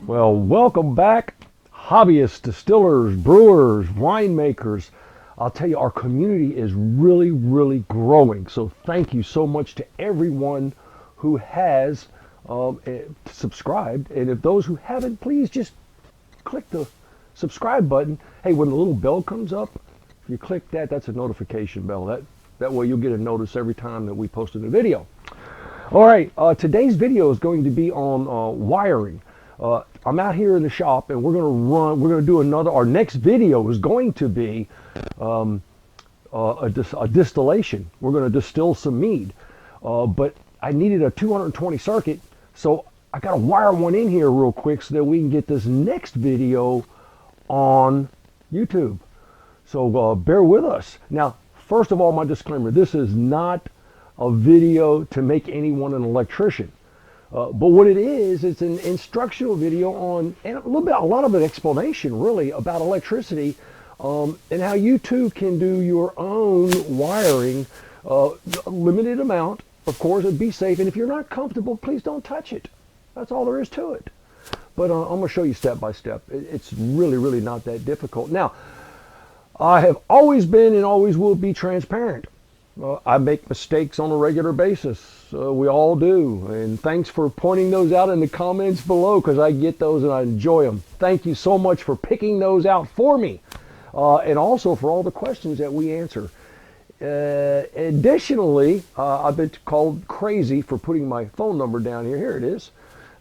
Well, welcome back, hobbyists, distillers, brewers, winemakers. I'll tell you, our community is really growing. So thank you so much to everyone who has subscribed. And if those who haven't, please just click the subscribe button. Hey, when the little bell comes up, if you click that, that's a notification bell. That way you'll get a notice every time that we post a new video. All right, today's video is going to be on wiring. I'm out here in the shop and we're going to do our next video is going to be a distillation. We're going to distill some mead. But I needed a 220 circuit, so I got to wire one in here real quick so that we can get this next video on YouTube. So bear with us. Now, first of all, my disclaimer, this is not a video to make anyone an electrician. But what it is, it's an instructional video on, and a lot of an explanation really about electricity, and how you too can do your own wiring, a limited amount, of course, and be safe. And if you're not comfortable, please don't touch it. That's all there is to it. But I'm going to show you step by step. It's really not that difficult. Now, I have always been and always will be transparent. I make mistakes on a regular basis. We all do. And thanks for pointing those out in the comments below, because I get those and I enjoy them. Thank you so much for picking those out for me. And also for all the questions that we answer. Additionally, I've been called crazy for putting my phone number down here. Here it is.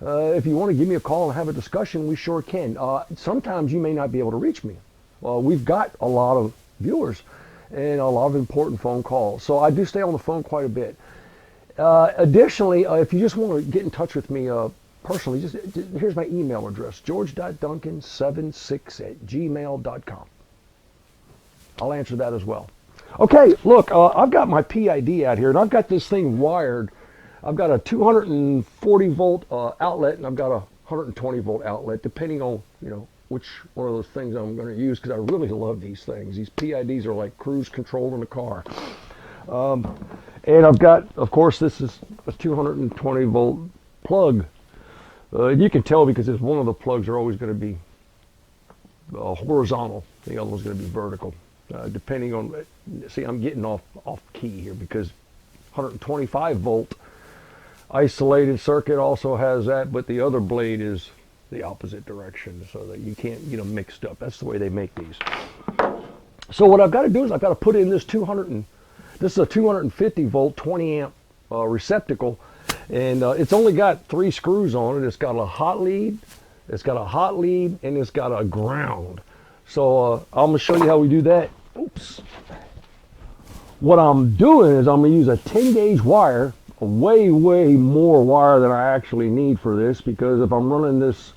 If you want to give me a call and have a discussion, we sure can. Sometimes you may not be able to reach me. We've got a lot of viewers and a lot of important phone calls. So I do stay on the phone quite a bit. Additionally, if you just want to get in touch with me personally, here's my email address, george.duncan76@gmail.com. I'll answer that as well. Okay, look, I've got my PID out here, and I've got this thing wired. I've got a 240 volt outlet, and I've got a 120 volt outlet, depending on, which one of those things I'm going to use, because I really love these things. These PIDs are like cruise control in a car. And I've got, of course, this is a 220 volt plug. You can tell because one of the plugs are always going to be horizontal. The other one's going to be vertical. Depending on, see, I'm getting off key here because 125 volt isolated circuit also has that, but the other blade is the opposite direction, so that you can't get them mixed up. That's the way they make these. So what I've got to do is I've got to put in this this is a 250 volt 20 amp receptacle, and it's only got 3 screws on it. It's got a hot lead, and it's got a ground. So I'm going to show you how we do that. Oops. What I'm doing is I'm going to use a 10 gauge wire, way more wire than I actually need for this, because if I'm running this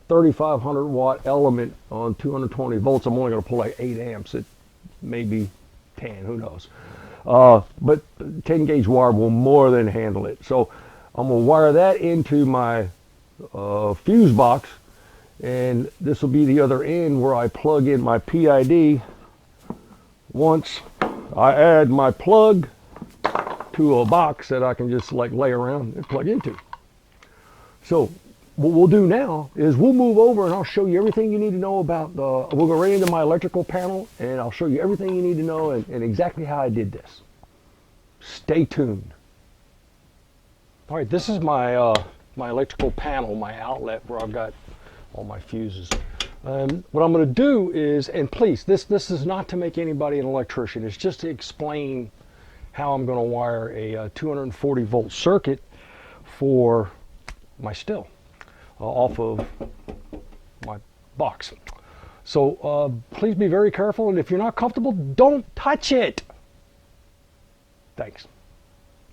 3500 watt element on 220 volts, I'm only going to pull like 8 amps. It may be 10, who knows. But 10 gauge wire will more than handle it. So I'm going to wire that into my fuse box, and this will be the other end where I plug in my PID. Once I add my plug to a box that I can just like lay around and plug into. So what we'll do now is we'll move over and I'll show you everything you need to know about we'll go right into my electrical panel, and I'll show you everything you need to know and exactly how I did this. Stay tuned. All right, this is my my electrical panel, my outlet where I've got all my fuses. What I'm going to do is, and please, this is not to make anybody an electrician. It's just to explain how I'm going to wire a 240 volt circuit for my still off of my box. So please be very careful, and if you're not comfortable, don't touch it. Thanks.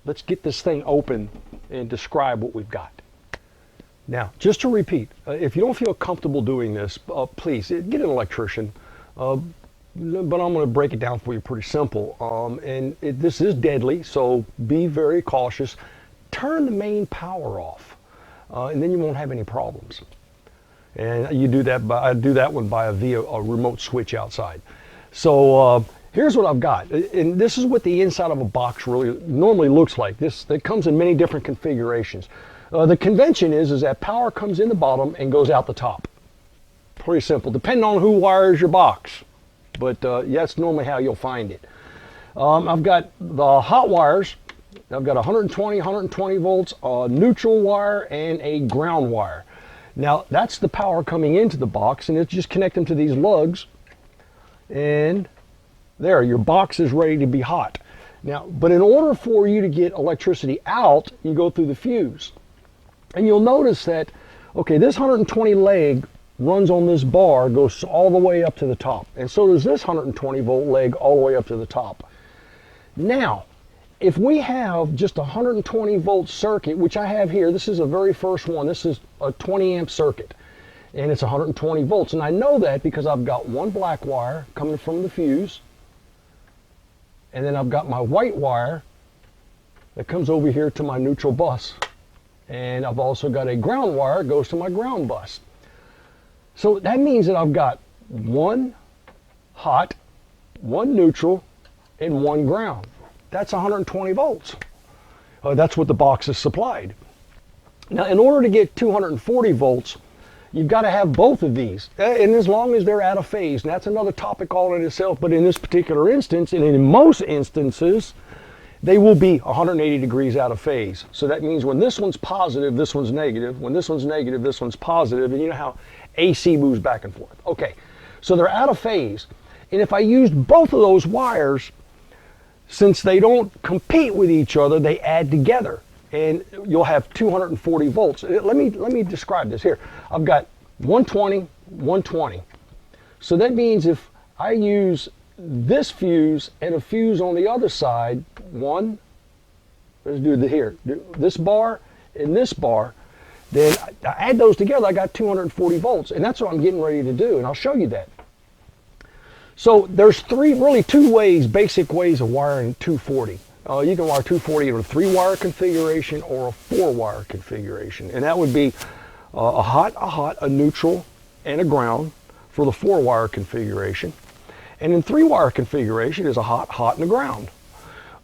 Let's get this thing open and describe what we've got. Now, just to repeat, if you don't feel comfortable doing this, please get an electrician. But I'm going to break it down for you pretty simple. This is deadly, so be very cautious. Turn the main power off, and then you won't have any problems. And you do that I do that one via a remote switch outside. So here's what I've got, and this is what the inside of a box really normally looks like. It comes in many different configurations. The convention is that power comes in the bottom and goes out the top. Pretty simple, depending on who wires your box. But that's normally how you'll find it. I've got the hot wires. I've got 120 volts, a neutral wire, and a ground wire. Now, that's the power coming into the box, and it's just connect them to these lugs. And there, your box is ready to be hot. Now, but in order for you to get electricity out, you go through the fuse. And you'll notice that, okay, this 120 leg runs on this bar, goes all the way up to the top. And so does this 120 volt leg all the way up to the top. Now, if we have just a 120 volt circuit, which I have here, this is the very first one. This is a 20 amp circuit, and it's 120 volts. And I know that because I've got one black wire coming from the fuse, and then I've got my white wire that comes over here to my neutral bus. And I've also got a ground wire that goes to my ground bus. So that means that I've got one hot, one neutral, and one ground. That's 120 volts. That's what the box is supplied. Now, in order to get 240 volts, you've got to have both of these. And as long as they're out of phase, and that's another topic all in itself, but in this particular instance, and in most instances, they will be 180 degrees out of phase. So that means when this one's positive, this one's negative. When this one's negative, this one's positive. And you know how AC moves back and forth. Okay, so they're out of phase. And if I used both of those wires, since they don't compete with each other, they add together. And you'll have 240 volts. Let me describe this here. I've got 120, 120. So that means if I use this fuse and a fuse on the other side, let's do it here, this bar and this bar, then I add those together, I got 240 volts, and that's what I'm getting ready to do, and I'll show you that. So there's two basic ways of wiring 240. You can wire 240 in a 3-wire configuration or a 4-wire configuration, and that would be a hot, a neutral, and a ground for the 4-wire configuration. And in 3-wire configuration is a hot, and a ground.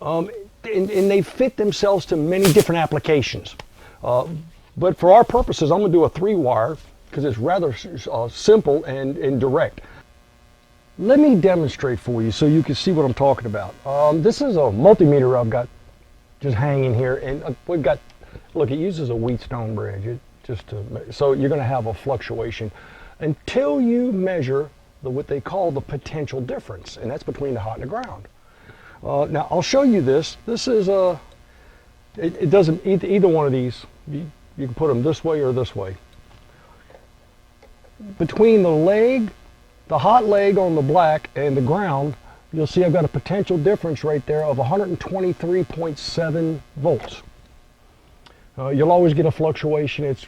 And they fit themselves to many different applications. But for our purposes, I'm going to do a 3-wire because it's rather simple and direct. Let me demonstrate for you so you can see what I'm talking about. This is a multimeter I've got just hanging here, and we've got, look, it uses a Wheatstone bridge, so you're going to have a fluctuation until you measure what they call the potential difference, and that's between the hot and the ground. Now I'll show you this. This is it doesn't, either one of these, you can put them this way or this way. Between the hot leg on the black and the ground, you'll see I've got a potential difference right there of 123.7 volts. You'll always get a fluctuation. It's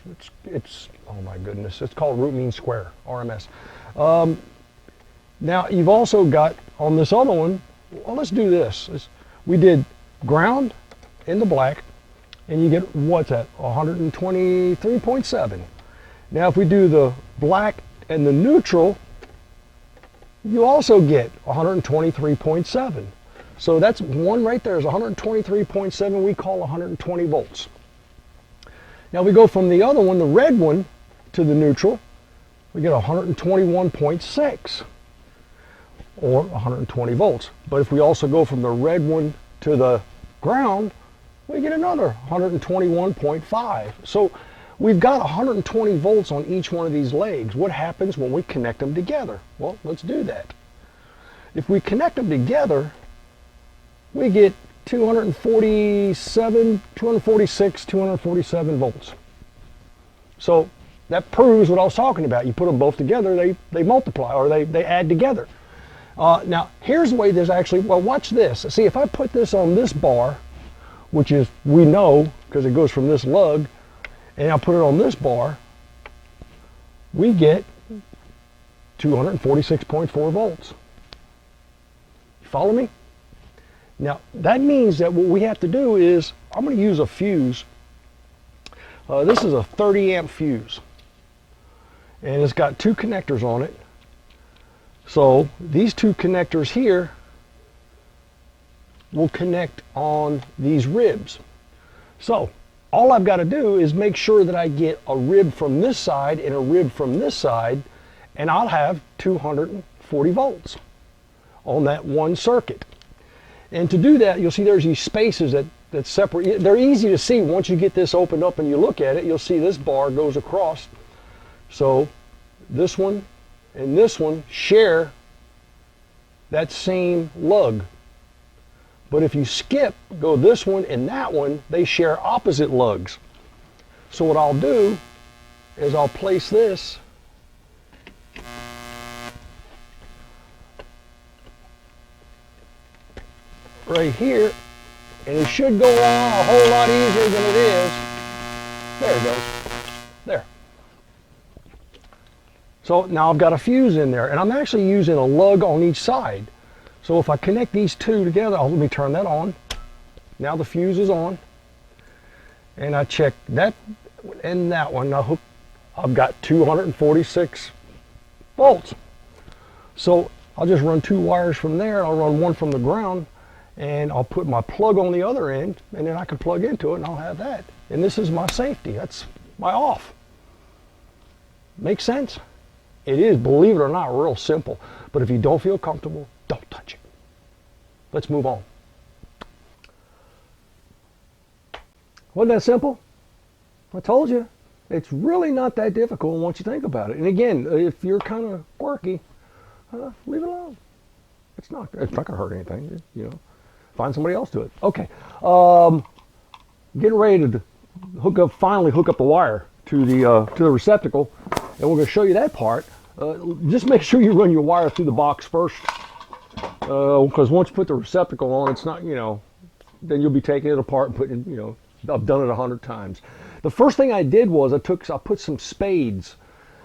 oh my goodness, it's called root mean square, RMS. Now you've also got on this other one, well, let's do this. We did ground in the black, and you get, what's that, 123.7. Now if we do the black and the neutral, you also get 123.7. So that's one right there is 123.7, we call 120 volts. Now we go from the other one, the red one, to the neutral, we get 121.6. or 120 volts. But if we also go from the red one to the ground, we get another 121.5. So we've got 120 volts on each one of these legs. What happens when we connect them together? Well, let's do that. If we connect them together, we get 247 volts. So that proves what I was talking about. You put them both together, they multiply, or they add together. Now, here's the way this actually, well, watch this. See, if I put this on this bar, which is, we know, because it goes from this lug, and I put it on this bar, we get 246.4 volts. You follow me? Now, that means that what we have to do is, I'm going to use a fuse. This is a 30 amp fuse, and it's got 2 connectors on it. So these 2 connectors here will connect on these ribs. So all I've got to do is make sure that I get a rib from this side and a rib from this side, and I'll have 240 volts on that one circuit. And to do that, you'll see there's these spaces that separate. They're easy to see once you get this opened up and you look at it. You'll see this bar goes across. So this one and this one share that same lug. But if you skip, go this one and that one, they share opposite lugs. So what I'll do is I'll place this right here, and it should go on a whole lot easier than it is. There it goes. There. So now I've got a fuse in there, and I'm actually using a lug on each side. So if I connect these two together, let me turn that on. Now the fuse is on. And I check that and that one. Now I've got 246 volts. So I'll just run 2 wires from there. I'll run one from the ground, and I'll put my plug on the other end, and then I can plug into it and I'll have that. And this is my safety. That's my off. Makes sense? It is, believe it or not, real simple. But if you don't feel comfortable, don't touch it. Let's move on. Wasn't that simple? I told you. It's really not that difficult once you think about it. And again, if you're kind of quirky, leave it alone. It's not going to hurt anything, you know. Find somebody else to it. Okay. Getting ready to finally hook up the wire to the receptacle, and we're going to show you that part. Just make sure you run your wire through the box first, because once you put the receptacle on, it's not, you know, then you'll be taking it apart and putting, you know, I've done it 100 times. The first thing I did was I put some spades.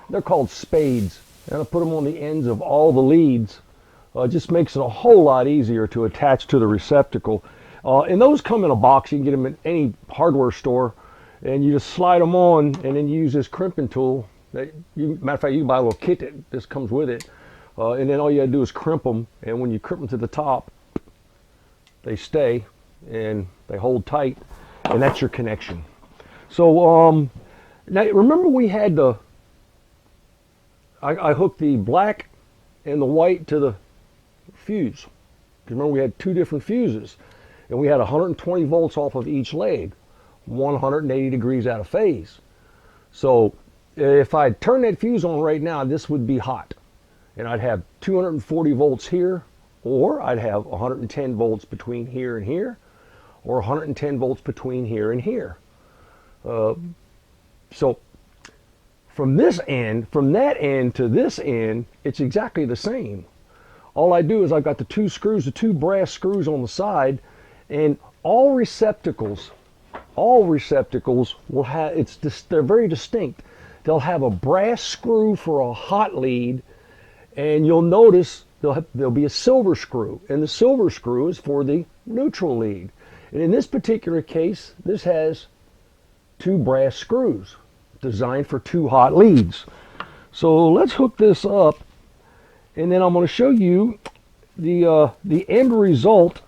They're called spades, and I put them on the ends of all the leads. It just makes it a whole lot easier to attach to the receptacle. And those come in a box. You can get them at any hardware store, and you just slide them on, and then you use this crimping tool. Matter of fact, you can buy a little kit that just comes with it, and then all you gotta do is crimp them. And when you crimp them to the top, they stay and they hold tight, and that's your connection. So now remember, we had I hooked the black and the white to the fuse. Remember, we had 2 different fuses, and we had 120 volts off of each leg, 180 degrees out of phase. So if I turn that fuse on right now, this would be hot, and I'd have 240 volts here, or I'd have 110 volts between here and here, or 110 volts between here and here. So from this end, from that end to this end, it's exactly the same. All I do is I've got the 2 screws, the 2 brass screws on the side, and all receptacles will have, they're very distinct. They'll have a brass screw for a hot lead, and you'll notice there'll be a silver screw, and the silver screw is for the neutral lead. And in this particular case, this has 2 brass screws designed for 2 hot leads. So let's hook this up, and then I'm going to show you the end result.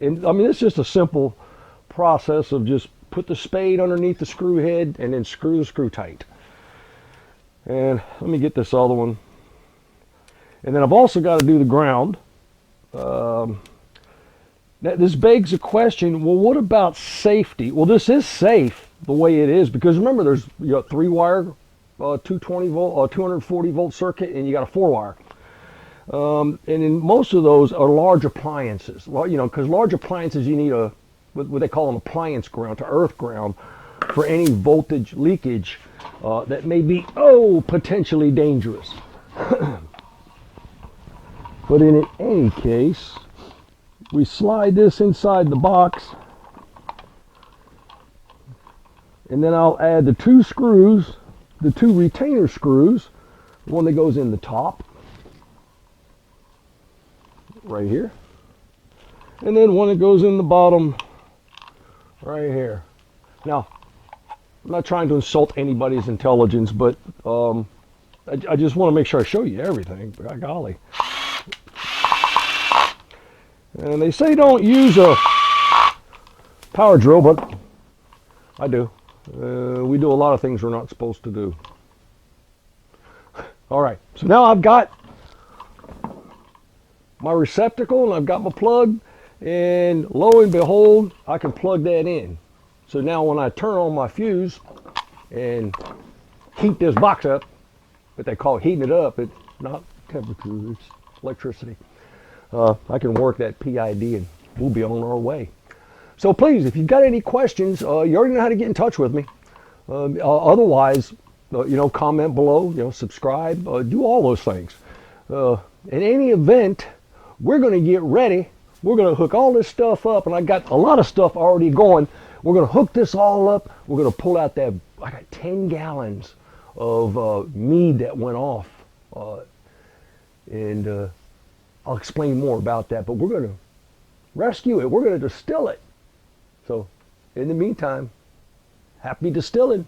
And I mean, it's just a simple process of just put the spade underneath the screw head and then screw the screw tight. And let me get this other one. And then I've also got to do the ground. This begs the question, well, what about safety? Well, this is safe the way it is, because remember, there's, you got 3-wire 220 volt 240 volt circuit, and you got a 4-wire. And in most of those are large appliances. Well, you know, because large appliances, you need what they call an appliance ground, to earth ground, for any voltage leakage that may be potentially dangerous. But in any case, we slide this inside the box, and then I'll add the 2 screws, the 2 retainer screws, the one that goes in the top right here, and then one that goes in the bottom right here. Now, I'm not trying to insult anybody's intelligence, but I just want to make sure I show you everything. By golly. And they say don't use a power drill, but I do. We do a lot of things we're not supposed to do. All right, so now I've got my receptacle and I've got my plug, and lo and behold, I can plug that in. So now when I turn on my fuse and heat this box up, what they call heating it up, it's not temperature, it's electricity. I can work that PID and we'll be on our way. So please, if you've got any questions, you already know how to get in touch with me. Otherwise, comment below, subscribe, do all those things. In any event, we're going to get ready. We're going to hook all this stuff up, and I got a lot of stuff already going. We're going to hook this all up. We're going to pull out that, I got 10 gallons of mead that went off. And I'll explain more about that, but we're going to rescue it. We're going to distill it. So in the meantime, happy distilling.